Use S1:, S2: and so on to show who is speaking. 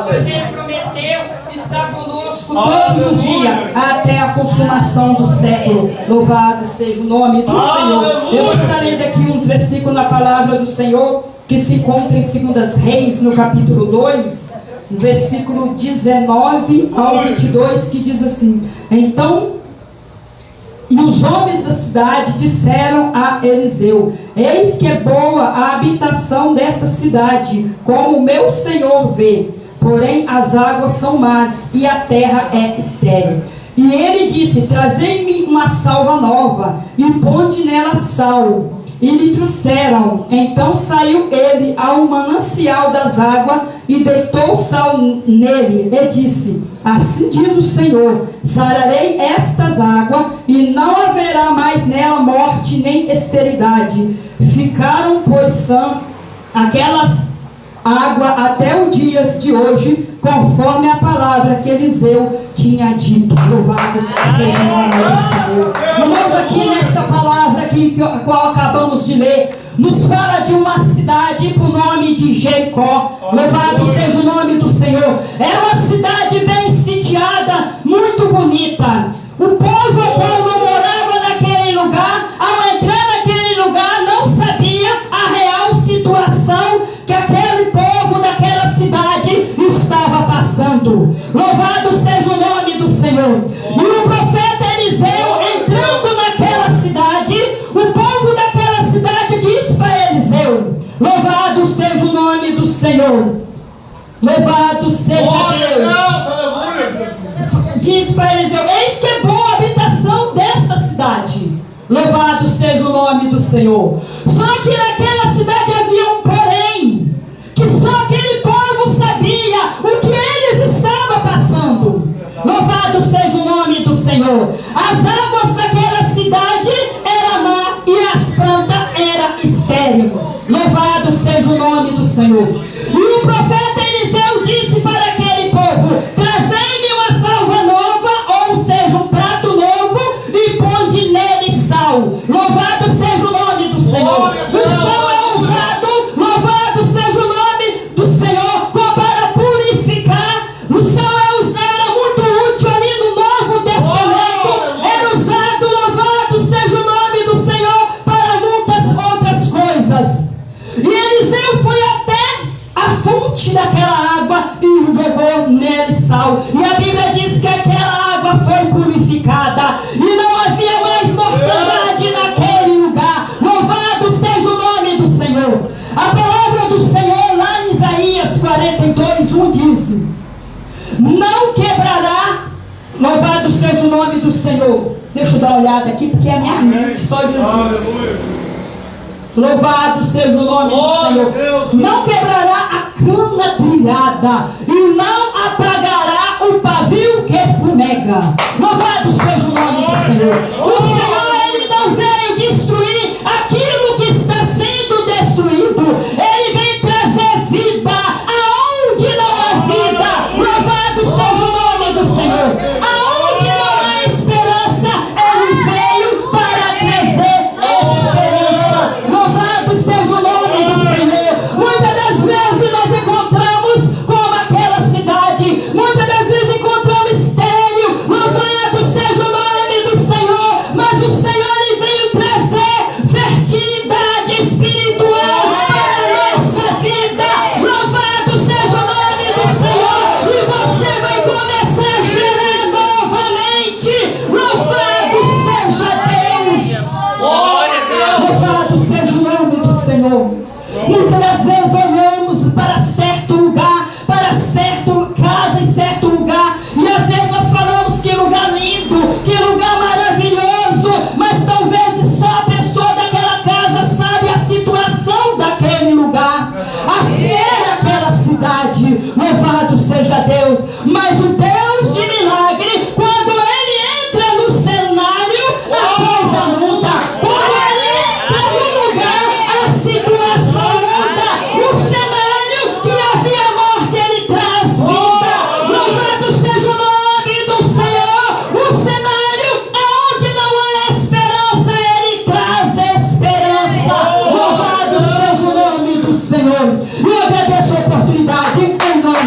S1: Pois Ele prometeu estar conosco todos os dias, até a consumação dos séculos. Louvado seja o nome do Senhor. Eu vou estar lendo aqui uns versículos na palavra do Senhor, que se encontra em 2 Reis, no capítulo 2, versículo 19 ao 22, que diz assim: Então, e os homens da cidade disseram a Eliseu: Eis que é boa a habitação desta cidade, como o meu senhor vê. Porém as águas são más e a terra é estéril. E ele disse: Trazei-me uma salva nova e ponde nela sal. E lhe trouxeram. Então saiu ele ao manancial das águas e deitou sal nele e disse: Assim diz o Senhor: sararei estas águas e não haverá mais nela morte nem esterilidade. Ficaram, pois, são aquelas água até o dia de hoje, conforme a palavra que Eliseu tinha dito. Louvado seja o nome do Senhor. Irmãos, aqui nessa palavra aqui, a qual acabamos de ler, nos fala de uma cidade por nome de Jericó. Louvado seja o nome do Senhor. Era uma cidade bem sitiada, muito bonita. O povo, quando morava naquele lugar, ao entrar naquele lugar, não sabia a real situação que aquele povo daquela cidade estava passando. Louvado seja o nome do Senhor. E o profeta Eliseu, entrando naquela cidade, o povo daquela cidade disse para Eliseu: Louvado seja o nome do Senhor. Louvado seja Deus. Diz para Eliseu: Eis que é boa a habitação desta cidade. Louvado seja o nome do Senhor. Só que naquela cidade havia um porém, que só aquele povo sabia o que eles estavam passando. Louvado seja o nome do Senhor. As águas daquela cidade eram má e as plantas eram estéreis. Louvado seja o nome do Senhor. E o profeta Eliseu disse para aquele povo: Trazei-me uma salva nova, ou seja, um prato novo, e ponde nele sal. Louvado seja o nome do Senhor. O sal é usado, louvado seja o nome do Senhor, para purificar. O sal era muito útil ali no Novo Testamento. Era usado, louvado seja o nome do Senhor, para muitas outras coisas. E Eliseu foi até a fonte daquela água e jogou nele sal. E a Bíblia diz que aquela água foi purificada e não havia mais mortandade naquele lugar. Louvado seja o nome do Senhor. A palavra do Senhor lá em Isaías 42:1 diz: Não quebrará. Louvado seja o nome do Senhor. Deixa eu dar uma olhada aqui, porque é a minha mente, só Jesus. Louvado seja o nome do Senhor. Não quebrará a cana trilhada e não apagará o pavio que fumega. Louvado seja o nome do Senhor. O Senhor, Ele não veio destruir aquilo que está sendo destruído. Ele vem trazer vida aonde não há vida. Louvado seja o nome do Senhor. Aonde não há esperança, Ele veio para trazer esperança. Louvado seja o nome do Senhor. Muitas das vezes nós encontramos como aquela cidade. Muitas das vezes encontramos estéril. Louvado seja o nome do Senhor. Mas o Senhor, Ele veio trazer fertilidade espiritual para a nossa vida. Louvado seja o nome do Senhor. E você vai começar a gerar novamente. Louvado seja Deus. Louvado seja o nome do Senhor. Muitas das vezes olhamos para certo lugar, para certa casa em certo lugar, e às vezes nós falamos que lugar lindo, que lugar maravilhoso, mas talvez só a pessoa daquela casa sabe a situação daquele lugar. Assim era aquela cidade. Louvado seja Deus. Mas o Deus de milagre, quando Ele entra no cenário, a coisa muda. Quando Ele entra no lugar, a situação muda. O Senhor. E